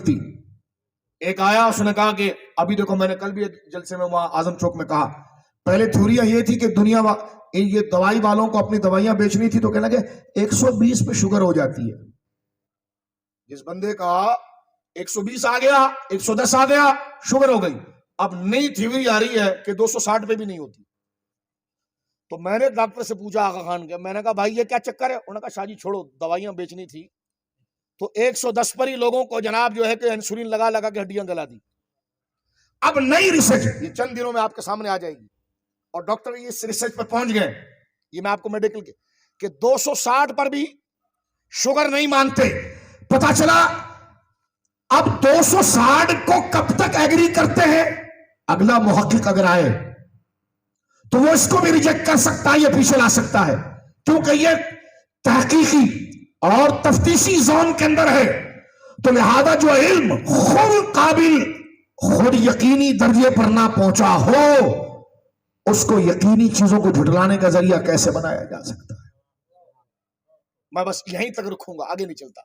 تھی. ایک آیا اس نے کہا کہ ابھی دیکھو میں نے کل بھی جلسے میں وہاں اعظم چوک میں کہا پہلے تھیوریاں یہ تھی کہ دنیا یہ دوائی والوں کو اپنی دوائیاں بیچنی تھی تو کہنا کہ 120 پہ شوگر ہو جاتی ہے. جس بندے کا 120 آ گیا 110 آ گیا شوگر ہو گئی. اب نئی تھیوری آ رہی ہے کہ 260 پہ بھی نہیں ہوتی. تو میں نے ڈاکٹر سے پوچھا آغا خان کے, میں نے کہا بھائی یہ کیا چکر ہے؟ انہوں نے کہا شاہ جی چھوڑو دوائیاں بیچنی تھی تو 110 پر ہی لوگوں کو جناب جو ہے کہ انسولین لگا لگا کے ہڈیاں گلا دی. اب نئی ریسرچ یہ چند دنوں میں آپ کے سامنے آ جائے گی اور ڈاکٹر اس ریسرچ پر پہنچ گئے, یہ میں آپ کو میڈیکل کے کہ 260 پر بھی شوگر نہیں مانتے. پتا چلا اب 260 کو کب تک ایگری کرتے ہیں؟ اگلا محقق اگر آئے تو وہ اس کو بھی ریجیکٹ کر سکتا ہے, یہ پیچھے لا سکتا ہے, کیونکہ یہ تحقیقی اور تفتیشی زون کے اندر ہے. تو لہذا جو علم خود قابل خود یقینی درجے پر نہ پہنچا ہو اس کو یقینی چیزوں کو جھٹلانے کا ذریعہ کیسے بنایا جا سکتا ہے؟ میں بس یہیں تک رکھوں گا, آگے نہیں چلتا.